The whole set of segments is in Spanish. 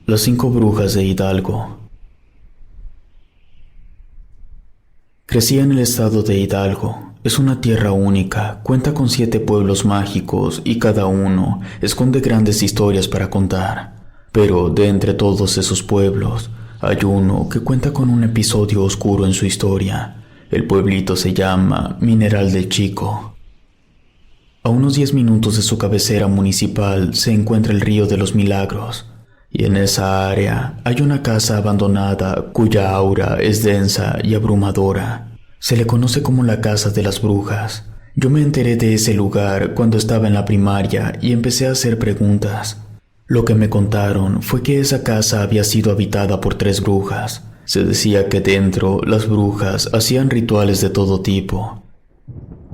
Las 5 brujas de Hidalgo. Crecí en el estado de Hidalgo. Es una tierra única, cuenta con 7 pueblos mágicos y cada uno esconde grandes historias para contar. Pero de entre todos esos pueblos, hay uno que cuenta con un episodio oscuro en su historia. El pueblito se llama Mineral del Chico. A unos 10 minutos de su cabecera municipal se encuentra el Río de los Milagros. Y en esa área hay una casa abandonada cuya aura es densa y abrumadora. Se le conoce como la Casa de las Brujas. Yo me enteré de ese lugar cuando estaba en la primaria y empecé a hacer preguntas. Lo que me contaron fue que esa casa había sido habitada por 3 brujas. Se decía que dentro las brujas hacían rituales de todo tipo.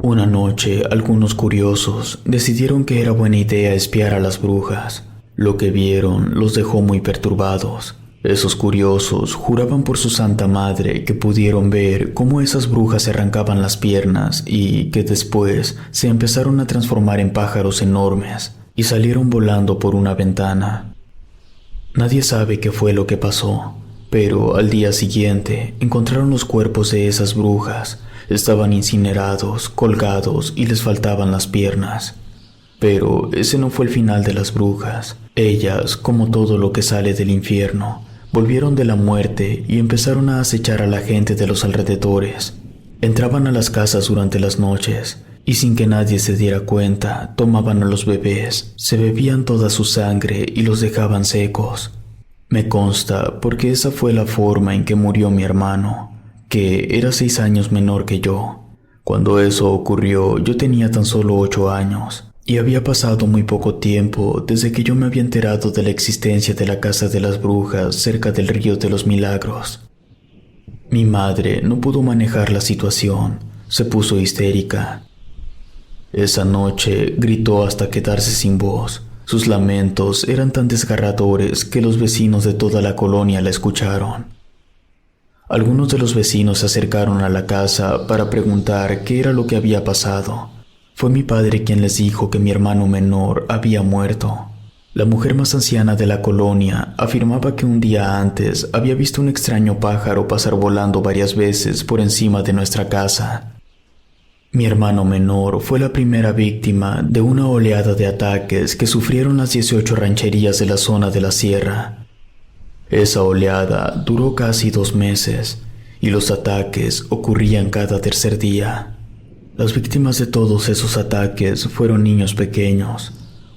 Una noche, algunos curiosos decidieron que era buena idea espiar a las brujas. Lo que vieron los dejó muy perturbados. Esos curiosos juraban por su santa madre que pudieron ver cómo esas brujas se arrancaban las piernas y que después se empezaron a transformar en pájaros enormes y salieron volando por una ventana. Nadie sabe qué fue lo que pasó, pero al día siguiente encontraron los cuerpos de esas brujas. Estaban incinerados, colgados y les faltaban las piernas. Pero ese no fue el final de las brujas. Ellas, como todo lo que sale del infierno, volvieron de la muerte y empezaron a acechar a la gente de los alrededores. Entraban a las casas durante las noches y sin que nadie se diera cuenta, tomaban a los bebés, se bebían toda su sangre y los dejaban secos. Me consta porque esa fue la forma en que murió mi hermano, que era 6 años menor que yo. Cuando eso ocurrió, yo tenía tan solo 8 años. Y había pasado muy poco tiempo desde que yo me había enterado de la existencia de la Casa de las Brujas cerca del Río de los Milagros. Mi madre no pudo manejar la situación, se puso histérica. Esa noche gritó hasta quedarse sin voz. Sus lamentos eran tan desgarradores que los vecinos de toda la colonia la escucharon. Algunos de los vecinos se acercaron a la casa para preguntar qué era lo que había pasado. Fue mi padre quien les dijo que mi hermano menor había muerto. La mujer más anciana de la colonia afirmaba que un día antes había visto un extraño pájaro pasar volando varias veces por encima de nuestra casa. Mi hermano menor fue la primera víctima de una oleada de ataques que sufrieron las 18 rancherías de la zona de la sierra. Esa oleada duró casi 2 meses y los ataques ocurrían cada tercer día. Las víctimas de todos esos ataques fueron niños pequeños,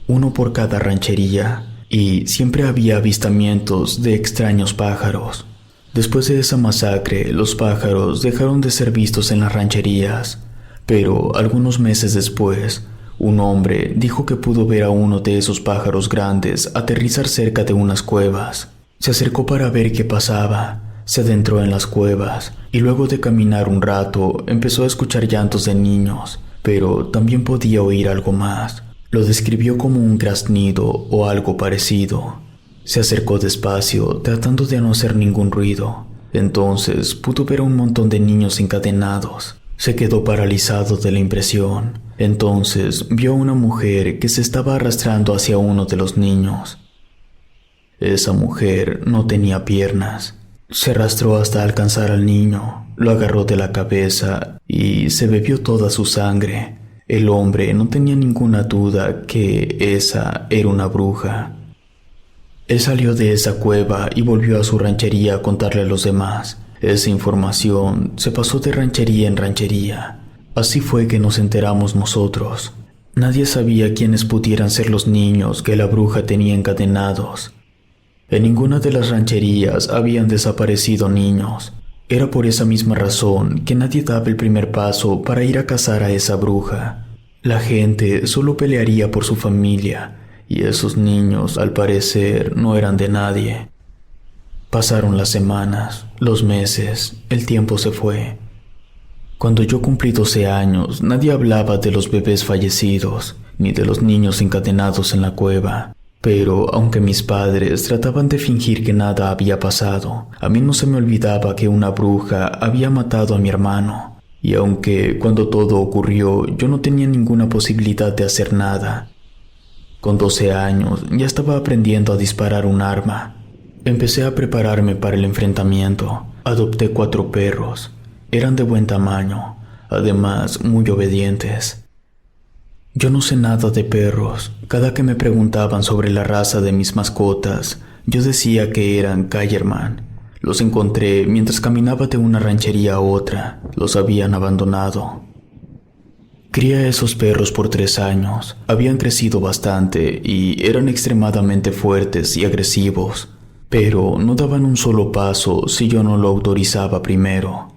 uno por cada ranchería, y siempre había avistamientos de extraños pájaros. Después de esa masacre, los pájaros dejaron de ser vistos en las rancherías, pero algunos meses después, un hombre dijo que pudo ver a uno de esos pájaros grandes aterrizar cerca de unas cuevas. Se acercó para ver qué pasaba. Se adentró en las cuevas y luego de caminar un rato empezó a escuchar llantos de niños, pero también podía oír algo más. Lo describió como un graznido o algo parecido. Se acercó despacio, tratando de no hacer ningún ruido. Entonces pudo ver a un montón de niños encadenados. Se quedó paralizado de la impresión. Entonces vio a una mujer que se estaba arrastrando hacia uno de los niños. Esa mujer no tenía piernas. Se arrastró hasta alcanzar al niño, lo agarró de la cabeza y se bebió toda su sangre. El hombre no tenía ninguna duda que esa era una bruja. Él salió de esa cueva y volvió a su ranchería a contarle a los demás. Esa información se pasó de ranchería en ranchería. Así fue que nos enteramos nosotros. Nadie sabía quiénes pudieran ser los niños que la bruja tenía encadenados. En ninguna de las rancherías habían desaparecido niños. Era por esa misma razón que nadie daba el primer paso para ir a cazar a esa bruja. La gente solo pelearía por su familia, y esos niños, al parecer, no eran de nadie. Pasaron las semanas, los meses, el tiempo se fue. Cuando yo cumplí 12 años, nadie hablaba de los bebés fallecidos, ni de los niños encadenados en la cueva. Pero aunque mis padres trataban de fingir que nada había pasado, a mí no se me olvidaba que una bruja había matado a mi hermano. Y aunque cuando todo ocurrió yo no tenía ninguna posibilidad de hacer nada, con 12 años ya estaba aprendiendo a disparar un arma. Empecé a prepararme para el enfrentamiento. Adopté 4 perros. Eran de buen tamaño, además muy obedientes. Yo no sé nada de perros. Cada que me preguntaban sobre la raza de mis mascotas, yo decía que eran Cayerman. Los encontré mientras caminaba de una ranchería a otra. Los habían abandonado. Crié a esos perros por 3 años. Habían crecido bastante y eran extremadamente fuertes y agresivos, pero no daban un solo paso si yo no lo autorizaba primero.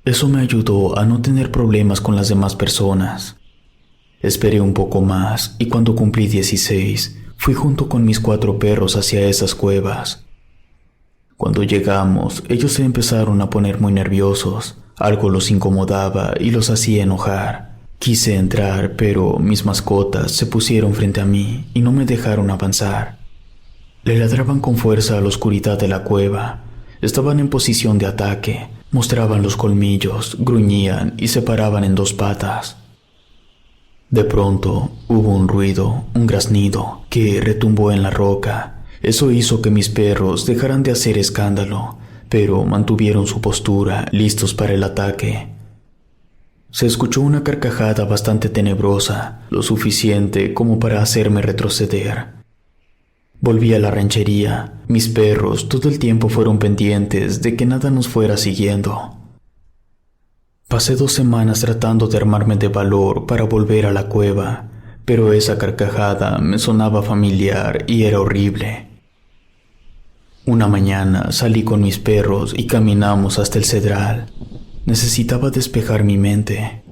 Eso me ayudó a no tener problemas con las demás personas. Esperé un poco más y cuando cumplí 16, fui junto con mis 4 perros hacia esas cuevas. Cuando llegamos, ellos se empezaron a poner muy nerviosos. Algo los incomodaba y los hacía enojar. Quise entrar, pero mis mascotas se pusieron frente a mí y no me dejaron avanzar. Le ladraban con fuerza a la oscuridad de la cueva. Estaban en posición de ataque, mostraban los colmillos, gruñían y se paraban en 2 patas. De pronto hubo un ruido, un graznido, que retumbó en la roca. Eso hizo que mis perros dejaran de hacer escándalo, pero mantuvieron su postura, listos para el ataque. Se escuchó una carcajada bastante tenebrosa, lo suficiente como para hacerme retroceder. Volví a la ranchería. Mis perros todo el tiempo fueron pendientes de que nada nos fuera siguiendo. Pasé 2 semanas tratando de armarme de valor para volver a la cueva, pero esa carcajada me sonaba familiar y era horrible. Una mañana salí con mis perros y caminamos hasta el cedral. Necesitaba despejar mi mente.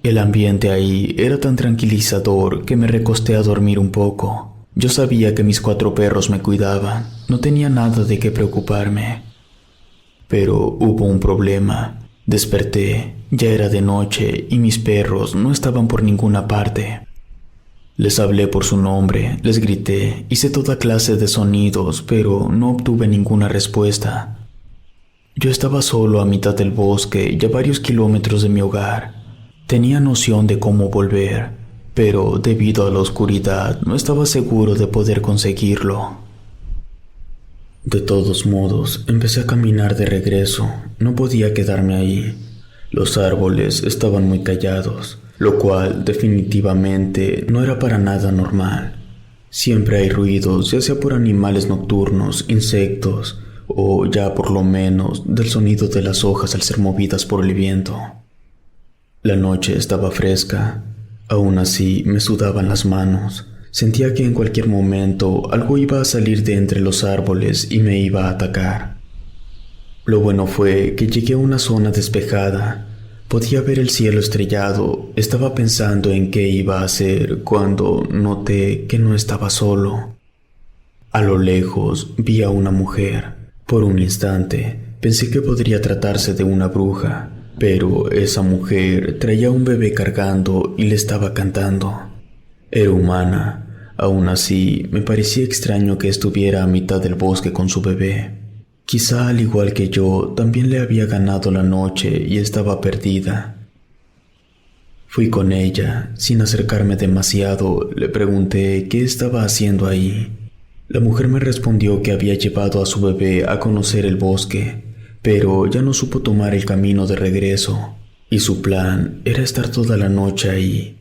El ambiente ahí era tan tranquilizador que me recosté a dormir un poco. Yo sabía que mis 4 perros me cuidaban, no tenía nada de qué preocuparme. Pero hubo un problema. Desperté, ya era de noche y mis perros no estaban por ninguna parte. Les hablé por su nombre, les grité, hice toda clase de sonidos, pero no obtuve ninguna respuesta. Yo estaba solo a mitad del bosque y a varios kilómetros de mi hogar. Tenía noción de cómo volver, pero debido a la oscuridad no estaba seguro de poder conseguirlo. De todos modos, empecé a caminar de regreso. No podía quedarme ahí. Los árboles estaban muy callados, lo cual definitivamente no era para nada normal. Siempre hay ruidos, ya sea por animales nocturnos, insectos, o ya por lo menos del sonido de las hojas al ser movidas por el viento. La noche estaba fresca. Aún así me sudaban las manos. Sentía que en cualquier momento algo iba a salir de entre los árboles y me iba a atacar. Lo bueno fue que llegué a una zona despejada. Podía ver el cielo estrellado. Estaba pensando en qué iba a hacer cuando noté que no estaba solo. A lo lejos vi a una mujer. Por un instante pensé que podría tratarse de una bruja, pero esa mujer traía un bebé cargando y le estaba cantando. Era humana. Aún así, me parecía extraño que estuviera a mitad del bosque con su bebé. Quizá al igual que yo, también le había ganado la noche y estaba perdida. Fui con ella. Sin acercarme demasiado, le pregunté qué estaba haciendo ahí. La mujer me respondió que había llevado a su bebé a conocer el bosque, pero ya no supo tomar el camino de regreso, y su plan era estar toda la noche ahí.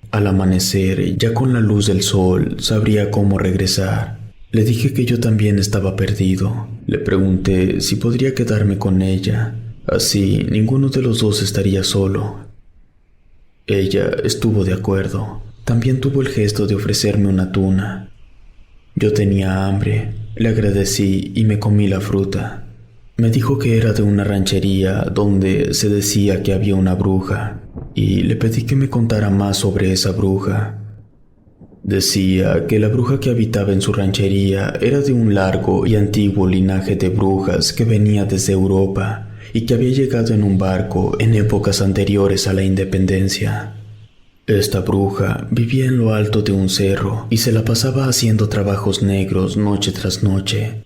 Al amanecer, ya con la luz del sol, sabría cómo regresar. Le dije que yo también estaba perdido. Le pregunté si podría quedarme con ella. Así, ninguno de los dos estaría solo. Ella estuvo de acuerdo. También tuvo el gesto de ofrecerme una tuna. Yo tenía hambre. Le agradecí y me comí la fruta. Me dijo que era de una ranchería donde se decía que había una bruja, y le pedí que me contara más sobre esa bruja. Decía que la bruja que habitaba en su ranchería era de un largo y antiguo linaje de brujas que venía desde Europa y que había llegado en un barco en épocas anteriores a la independencia. Esta bruja vivía en lo alto de un cerro y se la pasaba haciendo trabajos negros noche tras noche.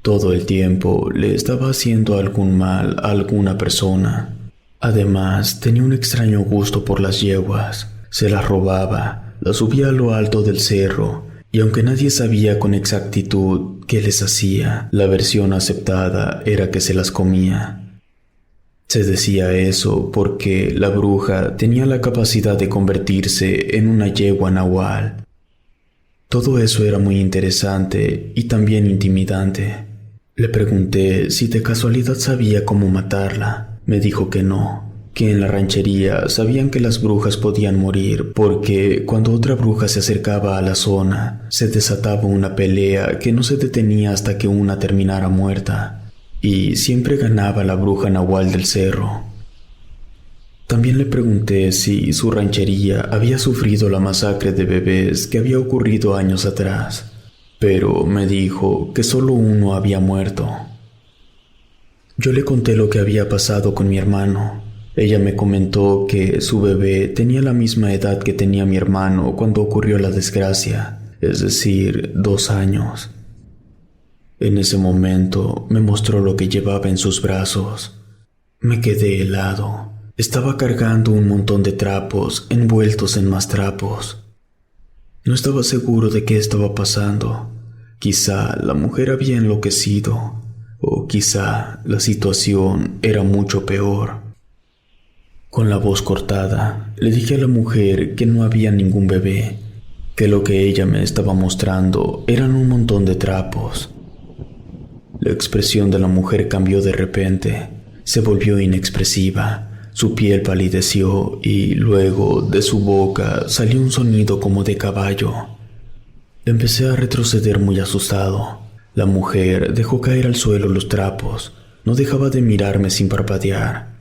Todo el tiempo le estaba haciendo algún mal a alguna persona. Además, tenía un extraño gusto por las yeguas. Se las robaba, las subía a lo alto del cerro y aunque nadie sabía con exactitud qué les hacía, la versión aceptada era que se las comía. Se decía eso porque la bruja tenía la capacidad de convertirse en una yegua nahual. Todo eso era muy interesante y también intimidante. Le pregunté si de casualidad sabía cómo matarla. Me dijo que no, que en la ranchería sabían que las brujas podían morir porque cuando otra bruja se acercaba a la zona, se desataba una pelea que no se detenía hasta que una terminara muerta. Y siempre ganaba la bruja nahual del cerro. También le pregunté si su ranchería había sufrido la masacre de bebés que había ocurrido años atrás, pero me dijo que solo uno había muerto. Yo le conté lo que había pasado con mi hermano. Ella me comentó que su bebé tenía la misma edad que tenía mi hermano cuando ocurrió la desgracia, es decir, 2 años. En ese momento me mostró lo que llevaba en sus brazos. Me quedé helado. Estaba cargando un montón de trapos envueltos en más trapos. No estaba seguro de qué estaba pasando. Quizá la mujer había enloquecido, o quizá la situación era mucho peor. Con la voz cortada, le dije a la mujer que no había ningún bebé, que lo que ella me estaba mostrando eran un montón de trapos. La expresión de la mujer cambió de repente, se volvió inexpresiva, su piel palideció y luego de su boca salió un sonido como de caballo. Empecé a retroceder muy asustado. La mujer dejó caer al suelo los trapos, no dejaba de mirarme sin parpadear.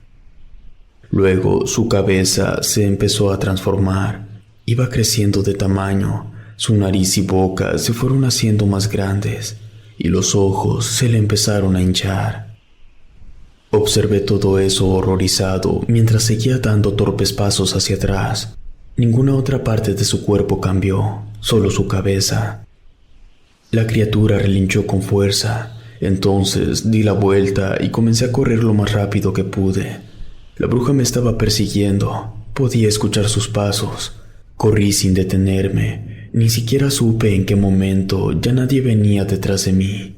Luego su cabeza se empezó a transformar, iba creciendo de tamaño, su nariz y boca se fueron haciendo más grandes y los ojos se le empezaron a hinchar. Observé todo eso horrorizado mientras seguía dando torpes pasos hacia atrás. Ninguna otra parte de su cuerpo cambió, solo su cabeza. La criatura relinchó con fuerza, entonces di la vuelta y comencé a correr lo más rápido que pude. La bruja me estaba persiguiendo, podía escuchar sus pasos. Corrí sin detenerme. Ni siquiera supe en qué momento ya nadie venía detrás de mí.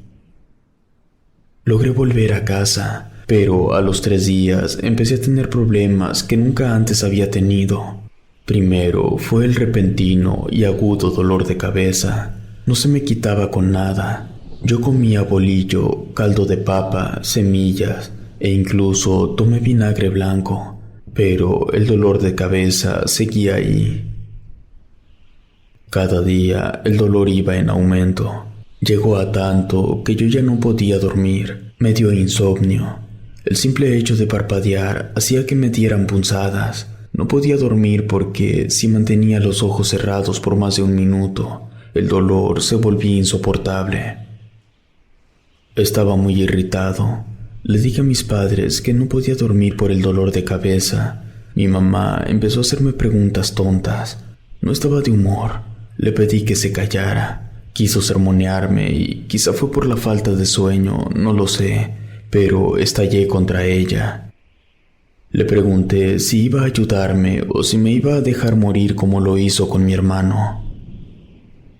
Logré volver a casa, pero a los 3 días empecé a tener problemas que nunca antes había tenido. Primero fue el repentino y agudo dolor de cabeza. No se me quitaba con nada. Yo comía bolillo, caldo de papa, semillas e incluso tomé vinagre blanco, pero el dolor de cabeza seguía ahí. Cada día el dolor iba en aumento. Llegó a tanto que yo ya no podía dormir. Me dio insomnio. El simple hecho de parpadear hacía que me dieran punzadas. No podía dormir porque si mantenía los ojos cerrados por más de 1 minuto, el dolor se volvía insoportable. Estaba muy irritado. Le dije a mis padres que no podía dormir por el dolor de cabeza. Mi mamá empezó a hacerme preguntas tontas. No estaba de humor. Le pedí que se callara. Quiso sermonearme y quizá fue por la falta de sueño, no lo sé, pero estallé contra ella. Le pregunté si iba a ayudarme o si me iba a dejar morir como lo hizo con mi hermano.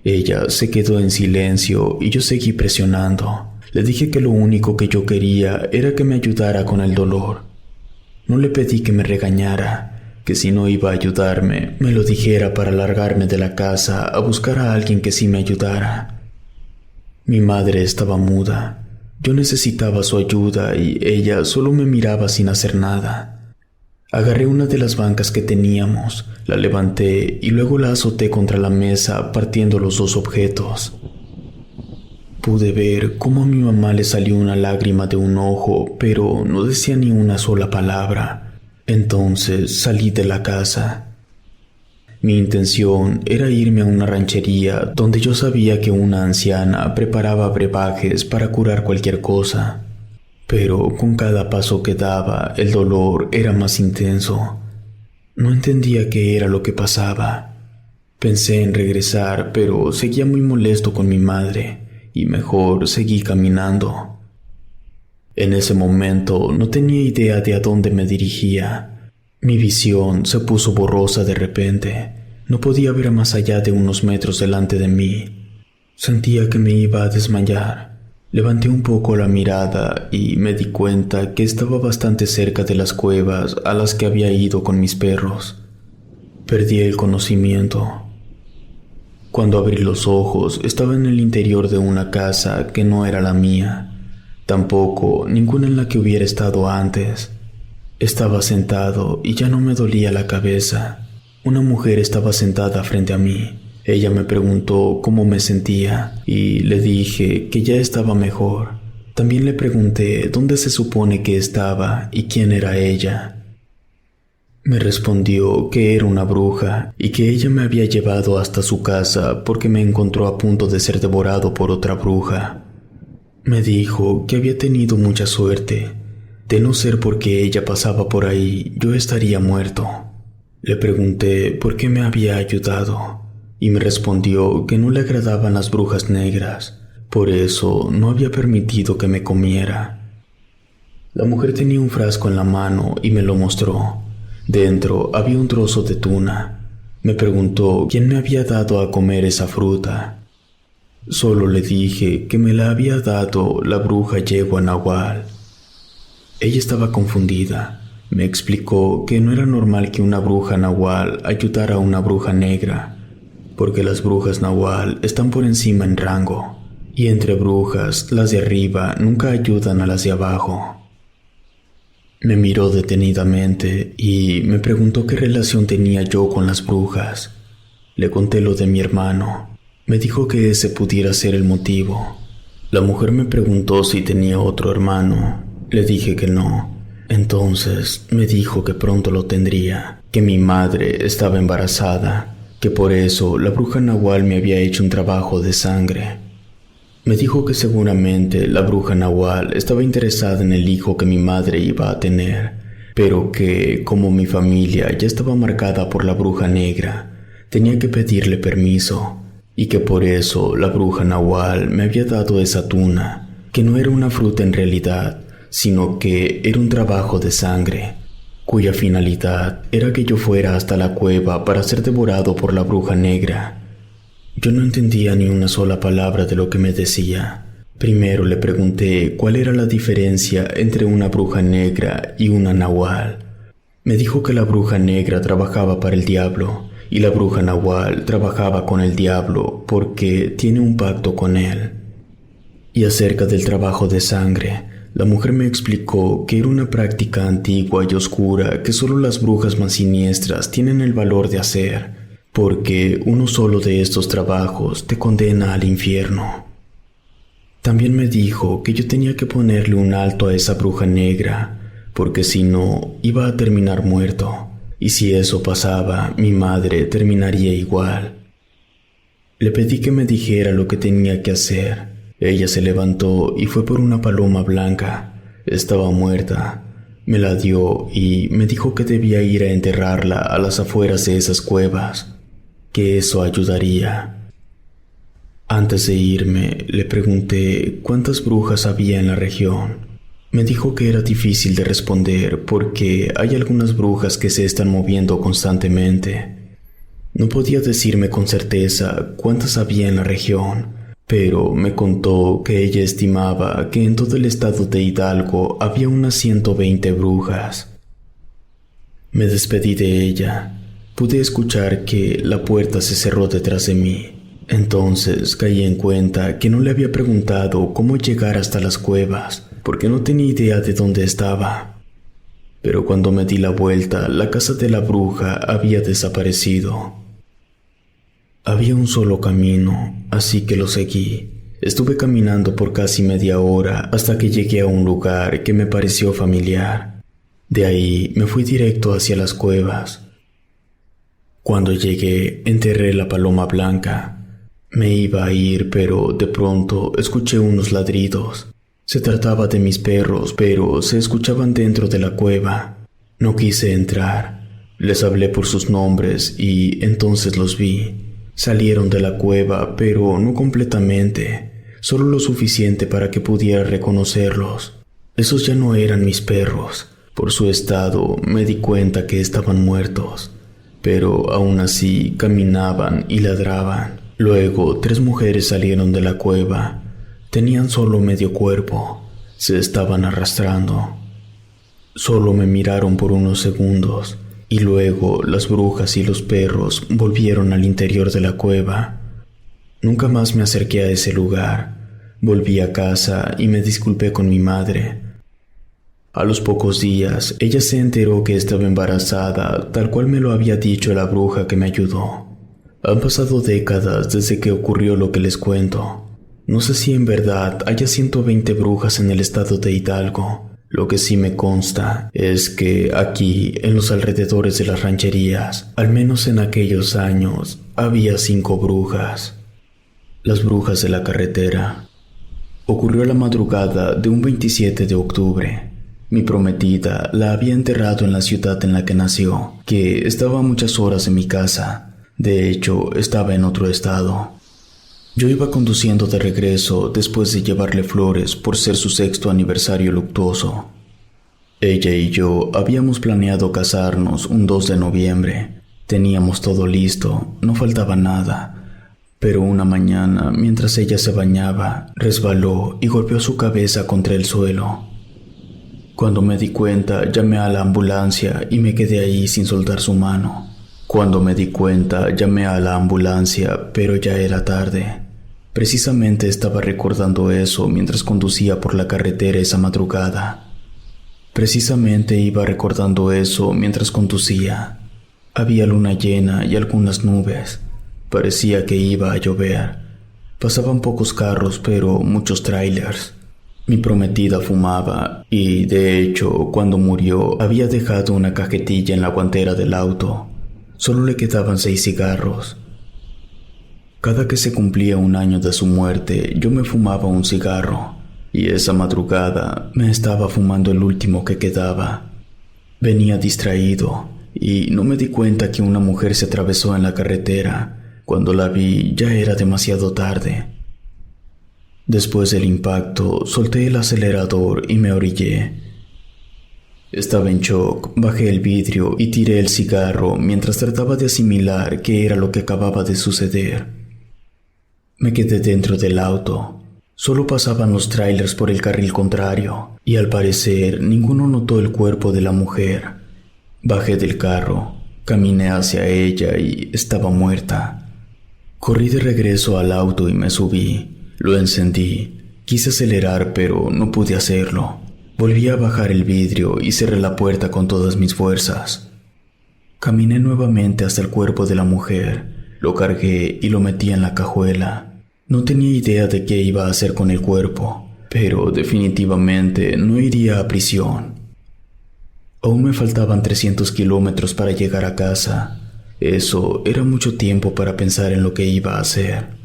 Ella se quedó en silencio y yo seguí presionando. Le dije que lo único que yo quería era que me ayudara con el dolor. No le pedí que me regañara, que si no iba a ayudarme, me lo dijera para largarme de la casa a buscar a alguien que sí me ayudara. Mi madre estaba muda. Yo necesitaba su ayuda y ella solo me miraba sin hacer nada. Agarré una de las bancas que teníamos, la levanté y luego la azoté contra la mesa partiendo los 2 objetos. Pude ver cómo a mi mamá le salió una lágrima de un ojo, pero no decía ni una sola palabra. Entonces salí de la casa. Mi intención era irme a una ranchería donde yo sabía que una anciana preparaba brebajes para curar cualquier cosa. Pero con cada paso que daba, el dolor era más intenso. No entendía qué era lo que pasaba. Pensé en regresar, pero seguía muy molesto con mi madre, y mejor seguí caminando. En ese momento no tenía idea de a dónde me dirigía. Mi visión se puso borrosa de repente. No podía ver más allá de unos metros delante de mí. Sentía que me iba a desmayar. Levanté un poco la mirada y me di cuenta que estaba bastante cerca de las cuevas a las que había ido con mis perros. Perdí el conocimiento. Cuando abrí los ojos, estaba en el interior de una casa que no era la mía, tampoco ninguna en la que hubiera estado antes. Estaba sentado y ya no me dolía la cabeza. Una mujer estaba sentada frente a mí. Ella me preguntó cómo me sentía y le dije que ya estaba mejor. También le pregunté dónde se supone que estaba y quién era ella. Me respondió que era una bruja y que ella me había llevado hasta su casa porque me encontró a punto de ser devorado por otra bruja. Me dijo que había tenido mucha suerte. De no ser porque ella pasaba por ahí, yo estaría muerto. Le pregunté por qué me había ayudado y me respondió que no le agradaban las brujas negras, por eso no había permitido que me comiera. La mujer tenía un frasco en la mano y me lo mostró. Dentro había un trozo de tuna. Me preguntó quién me había dado a comer esa fruta. Solo le dije que me la había dado la bruja yegua Nahual. Ella estaba confundida. Me explicó que no era normal que una bruja Nahual ayudara a una bruja negra, porque las brujas Nahual están por encima en rango, y entre brujas, las de arriba nunca ayudan a las de abajo. Me miró detenidamente y me preguntó qué relación tenía yo con las brujas. Le conté lo de mi hermano. Me dijo que ese pudiera ser el motivo. La mujer me preguntó si tenía otro hermano. Le dije que no. Entonces me dijo que pronto lo tendría, que mi madre estaba embarazada, que por eso la bruja Nahual me había hecho un trabajo de sangre. Me dijo que seguramente la bruja Nahual estaba interesada en el hijo que mi madre iba a tener, pero que, como mi familia ya estaba marcada por la bruja negra, tenía que pedirle permiso, y que por eso la bruja Nahual me había dado esa tuna, que no era una fruta en realidad, sino que era un trabajo de sangre, cuya finalidad era que yo fuera hasta la cueva para ser devorado por la bruja negra. Yo no entendía ni una sola palabra de lo que me decía. Primero le pregunté cuál era la diferencia entre una bruja negra y una Nahual. Me dijo que la bruja negra trabajaba para el diablo y la bruja Nahual trabajaba con el diablo porque tiene un pacto con él. Y acerca del trabajo de sangre, la mujer me explicó que era una práctica antigua y oscura que solo las brujas más siniestras tienen el valor de hacer, porque uno solo de estos trabajos te condena al infierno. También me dijo que yo tenía que ponerle un alto a esa bruja negra, porque si no, iba a terminar muerto, y si eso pasaba, mi madre terminaría igual. Le pedí que me dijera lo que tenía que hacer. Ella se levantó y fue por una paloma blanca. Estaba muerta. Me la dio y me dijo que debía ir a enterrarla a las afueras de esas cuevas, que eso ayudaría. Antes de irme, le pregunté cuántas brujas había en la región. Me dijo que era difícil de responder porque hay algunas brujas que se están moviendo constantemente. No podía decirme con certeza cuántas había en la región, pero me contó que ella estimaba que en todo el estado de Hidalgo había unas 120 brujas. Me despedí de ella. Pude escuchar que la puerta se cerró detrás de mí. Entonces caí en cuenta que no le había preguntado cómo llegar hasta las cuevas, porque no tenía idea de dónde estaba. Pero cuando me di la vuelta, la casa de la bruja había desaparecido. Había un solo camino, así que lo seguí. Estuve caminando por casi media hora hasta que llegué a un lugar que me pareció familiar. De ahí me fui directo hacia las cuevas. Cuando llegué, enterré la paloma blanca. Me iba a ir, pero de pronto escuché unos ladridos. Se trataba de mis perros, pero se escuchaban dentro de la cueva. No quise entrar. Les hablé por sus nombres y entonces los vi. Salieron de la cueva, pero no completamente, solo lo suficiente para que pudiera reconocerlos. Esos ya no eran mis perros. Por su estado me di cuenta que estaban muertos, pero aún así caminaban y ladraban. Luego, 3 mujeres salieron de la cueva. Tenían solo medio cuerpo. Se estaban arrastrando. Solo me miraron por unos segundos y luego las brujas y los perros volvieron al interior de la cueva. Nunca más me acerqué a ese lugar. Volví a casa y me disculpé con mi madre. A los pocos días, ella se enteró que estaba embarazada, tal cual me lo había dicho la bruja que me ayudó. Han pasado décadas desde que ocurrió lo que les cuento. No sé si en verdad haya 120 brujas en el estado de Hidalgo. Lo que sí me consta es que aquí, en los alrededores de las rancherías, al menos en aquellos años, había 5 brujas. Las brujas de la carretera. Ocurrió la madrugada de un 27 de octubre. Mi prometida la había enterrado en la ciudad en la que nació, que estaba a muchas horas de mi casa. De hecho, estaba en otro estado. Yo iba conduciendo de regreso después de llevarle flores por ser su 6º aniversario luctuoso. Ella y yo habíamos planeado casarnos un 2 de noviembre. Teníamos todo listo, no faltaba nada. Pero una mañana, mientras ella se bañaba, resbaló y golpeó su cabeza contra el suelo. Cuando me di cuenta, llamé a la ambulancia y me quedé ahí sin soltar su mano. Pero ya era tarde. Precisamente estaba recordando eso mientras conducía por la carretera esa madrugada. Había luna llena y algunas nubes. Parecía que iba a llover. Pasaban pocos carros, pero muchos trailers. Mi prometida fumaba y, de hecho, cuando murió había dejado una cajetilla en la guantera del auto. Solo le quedaban 6 cigarros. Cada que se cumplía un año de su muerte, yo me fumaba un cigarro, y esa madrugada me estaba fumando el último que quedaba. Venía distraído, y no me di cuenta que una mujer se atravesó en la carretera. Cuando la vi, ya era demasiado tarde. Después del impacto, solté el acelerador y me orillé. Estaba en shock, bajé el vidrio y tiré el cigarro mientras trataba de asimilar qué era lo que acababa de suceder. Me quedé dentro del auto. Solo pasaban los trailers por el carril contrario y al parecer ninguno notó el cuerpo de la mujer. Bajé del carro, caminé hacia ella y estaba muerta. Corrí de regreso al auto y me subí. Lo encendí. Quise acelerar pero no pude hacerlo. Volví a bajar el vidrio y cerré la puerta con todas mis fuerzas. Caminé nuevamente hasta el cuerpo de la mujer, lo cargué y lo metí en la cajuela. No tenía idea de qué iba a hacer con el cuerpo, pero definitivamente no iría a prisión. Aún me faltaban 300 kilómetros para llegar a casa. Eso era mucho tiempo para pensar en lo que iba a hacer.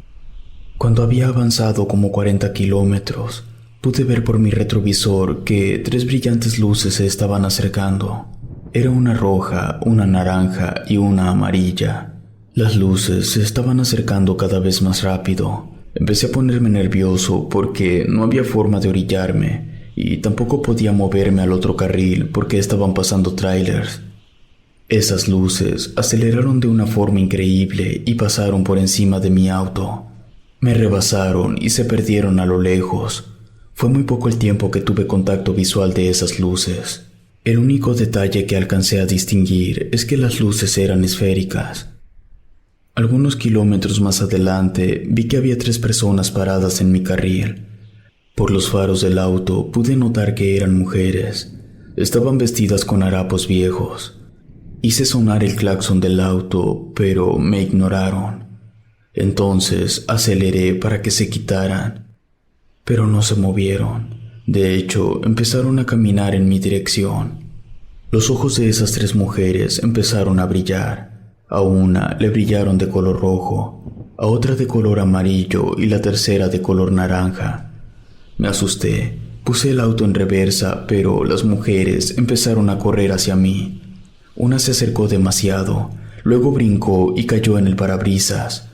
Cuando había avanzado como 40 kilómetros, pude ver por mi retrovisor que 3 brillantes luces se estaban acercando. Era una roja, una naranja y una amarilla. Las luces se estaban acercando cada vez más rápido. Empecé a ponerme nervioso porque no había forma de orillarme y tampoco podía moverme al otro carril porque estaban pasando trailers. Esas luces aceleraron de una forma increíble y pasaron por encima de mi auto. Me rebasaron y se perdieron a lo lejos. Fue muy poco el tiempo que tuve contacto visual de esas luces. El único detalle que alcancé a distinguir es que las luces eran esféricas. Algunos kilómetros más adelante vi que había 3 personas paradas en mi carril. Por los faros del auto pude notar que eran mujeres. Estaban vestidas con harapos viejos. Hice sonar el claxon del auto, pero me ignoraron. Entonces aceleré para que se quitaran. Pero no se movieron. De hecho, empezaron a caminar en mi dirección. Los ojos de esas 3 mujeres empezaron a brillar. A una le brillaron de color rojo, a otra de color amarillo y la tercera de color naranja. Me asusté, puse el auto en reversa, pero las mujeres empezaron a correr hacia mí. Una se acercó demasiado, luego brincó y cayó en el parabrisas.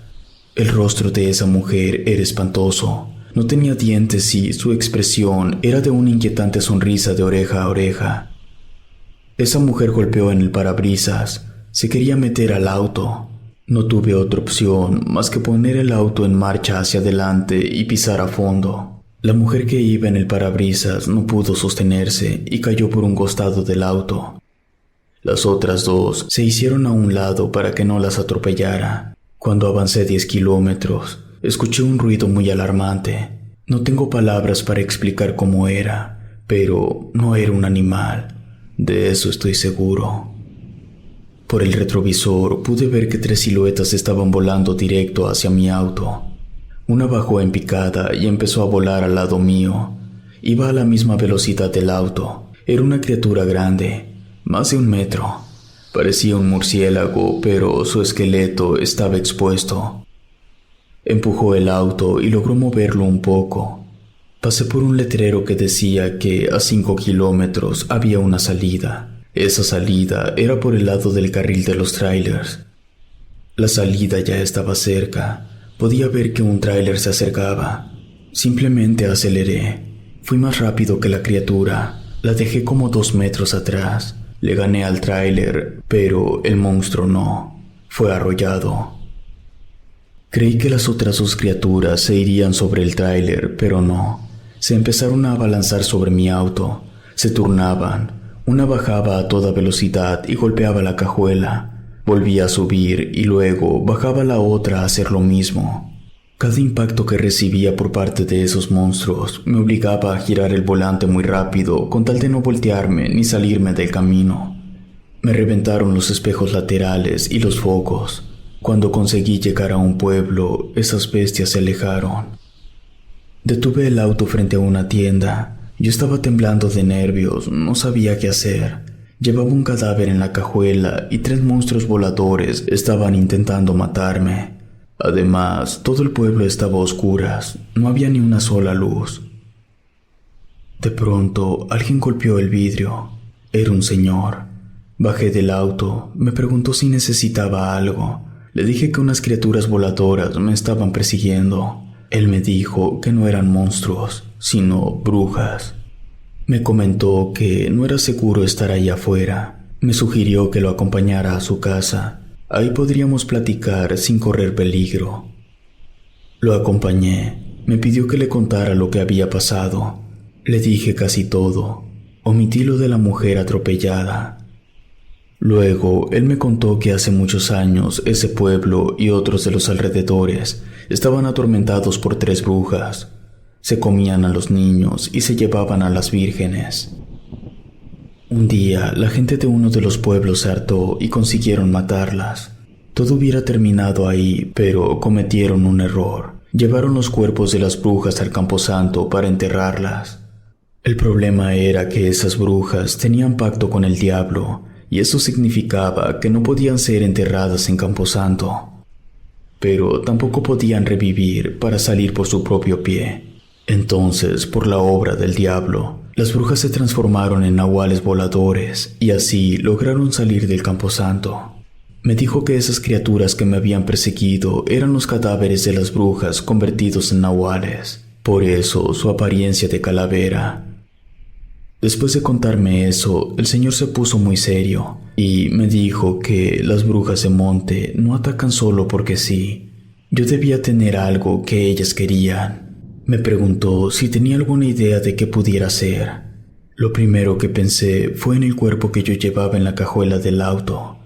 El rostro de esa mujer era espantoso. No tenía dientes y su expresión era de una inquietante sonrisa de oreja a oreja. Esa mujer golpeó en el parabrisas. Se quería meter al auto. No tuve otra opción más que poner el auto en marcha hacia adelante y pisar a fondo. La mujer que iba en el parabrisas no pudo sostenerse y cayó por un costado del auto. Las otras dos se hicieron a un lado para que no las atropellara. Cuando avancé 10 kilómetros, escuché un ruido muy alarmante. No tengo palabras para explicar cómo era, pero no era un animal. De eso estoy seguro. Por el retrovisor pude ver que 3 siluetas estaban volando directo hacia mi auto. Una bajó en picada y empezó a volar al lado mío. Iba a la misma velocidad del auto. Era una criatura grande, más de 1 metro. Parecía un murciélago, pero su esqueleto estaba expuesto. Empujó el auto y logró moverlo un poco. Pasé por un letrero que decía que a 5 kilómetros había una salida. Esa salida era por el lado del carril de los trailers. La salida ya estaba cerca. Podía ver que un tráiler se acercaba. Simplemente aceleré. Fui más rápido que la criatura. La dejé como 2 metros atrás. Le gané al tráiler, pero el monstruo no. Fue arrollado. Creí que las otras 2 criaturas se irían sobre el tráiler, pero no. Se empezaron a abalanzar sobre mi auto. Se turnaban. Una bajaba a toda velocidad y golpeaba la cajuela. Volvía a subir y luego bajaba la otra a hacer lo mismo. Cada impacto que recibía por parte de esos monstruos me obligaba a girar el volante muy rápido con tal de no voltearme ni salirme del camino. Me reventaron los espejos laterales y los focos. Cuando conseguí llegar a un pueblo, esas bestias se alejaron. Detuve el auto frente a una tienda. Yo estaba temblando de nervios, no sabía qué hacer. Llevaba un cadáver en la cajuela y 3 monstruos voladores estaban intentando matarme. Además, todo el pueblo estaba a oscuras, no había ni una sola luz. De pronto, alguien golpeó el vidrio. Era un señor. Bajé del auto, me preguntó si necesitaba algo. Le dije que unas criaturas voladoras me estaban persiguiendo. Él me dijo que no eran monstruos, sino brujas. Me comentó que no era seguro estar ahí afuera. Me sugirió que lo acompañara a su casa. Ahí podríamos platicar sin correr peligro. Lo acompañé. Me pidió que le contara lo que había pasado. Le dije casi todo. Omití lo de la mujer atropellada. Luego, él me contó que hace muchos años ese pueblo y otros de los alrededores estaban atormentados por 3 brujas. Se comían a los niños y se llevaban a las vírgenes. Un día, la gente de uno de los pueblos se hartó y consiguieron matarlas. Todo hubiera terminado ahí, pero cometieron un error. Llevaron los cuerpos de las brujas al camposanto para enterrarlas. El problema era que esas brujas tenían pacto con el diablo, y eso significaba que no podían ser enterradas en camposanto. Pero tampoco podían revivir para salir por su propio pie. Entonces, por la obra del diablo, las brujas se transformaron en nahuales voladores y así lograron salir del camposanto. Me dijo que esas criaturas que me habían perseguido eran los cadáveres de las brujas convertidos en nahuales. Por eso su apariencia de calavera. Después de contarme eso, el señor se puso muy serio y me dijo que las brujas de monte no atacan solo porque sí. Yo debía tener algo que ellas querían. Me preguntó si tenía alguna idea de qué pudiera ser. Lo primero que pensé fue en el cuerpo que yo llevaba en la cajuela del auto.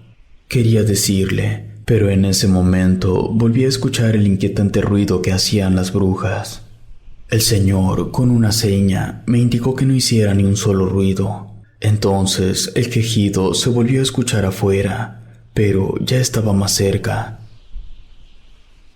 Quería decirle, pero en ese momento volví a escuchar el inquietante ruido que hacían las brujas. El señor, con una seña, me indicó que no hiciera ni un solo ruido. Entonces el quejido se volvió a escuchar afuera, pero ya estaba más cerca.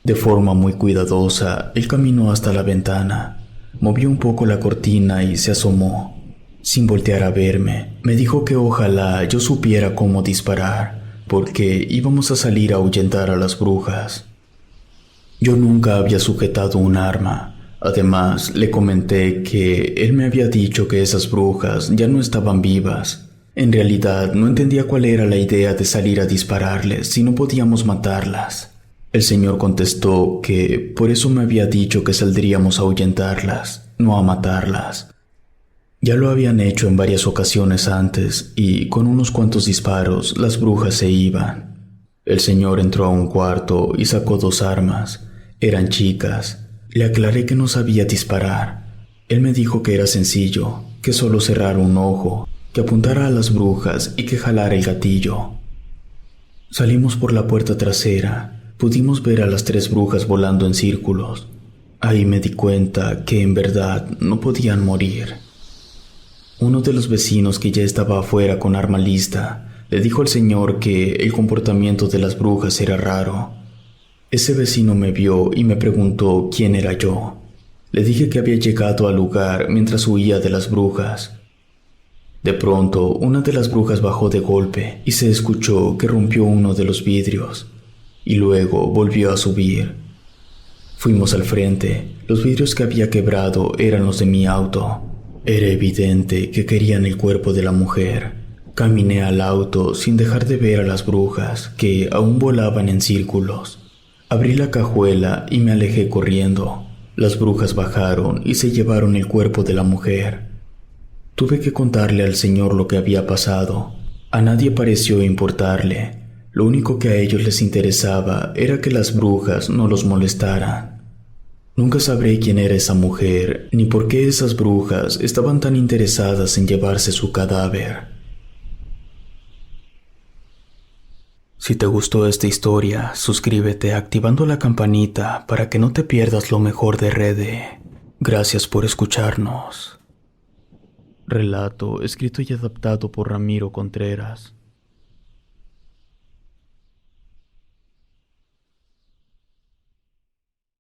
De forma muy cuidadosa, él caminó hasta la ventana, movió un poco la cortina y se asomó. Sin voltear a verme, me dijo que ojalá yo supiera cómo disparar, porque íbamos a salir a ahuyentar a las brujas. Yo nunca había sujetado un arma. Además, le comenté que él me había dicho que esas brujas ya no estaban vivas. En realidad, no entendía cuál era la idea de salir a dispararles si no podíamos matarlas. El señor contestó que por eso me había dicho que saldríamos a ahuyentarlas, no a matarlas. Ya lo habían hecho en varias ocasiones antes y con unos cuantos disparos las brujas se iban. El señor entró a un cuarto y sacó 2 armas. Eran chicas. Le aclaré que no sabía disparar. Él me dijo que era sencillo, que solo cerrara un ojo, que apuntara a las brujas y que jalara el gatillo. Salimos por la puerta trasera. Pudimos ver a las 3 brujas volando en círculos. Ahí me di cuenta que en verdad no podían morir. Uno de los vecinos, que ya estaba afuera con arma lista, le dijo al señor que el comportamiento de las brujas era raro. Ese vecino me vio y me preguntó quién era yo. Le dije que había llegado al lugar mientras huía de las brujas. De pronto, una de las brujas bajó de golpe y se escuchó que rompió uno de los vidrios, y luego volvió a subir. Fuimos al frente. Los vidrios que había quebrado eran los de mi auto. Era evidente que querían el cuerpo de la mujer. Caminé al auto sin dejar de ver a las brujas, que aún volaban en círculos. Abrí la cajuela y me alejé corriendo. Las brujas bajaron y se llevaron el cuerpo de la mujer. Tuve que contarle al señor lo que había pasado. A nadie pareció importarle. Lo único que a ellos les interesaba era que las brujas no los molestaran. Nunca sabré quién era esa mujer, ni por qué esas brujas estaban tan interesadas en llevarse su cadáver. Si te gustó esta historia, suscríbete activando la campanita para que no te pierdas lo mejor de Rede. Gracias por escucharnos. Relato escrito y adaptado por Ramiro Contreras.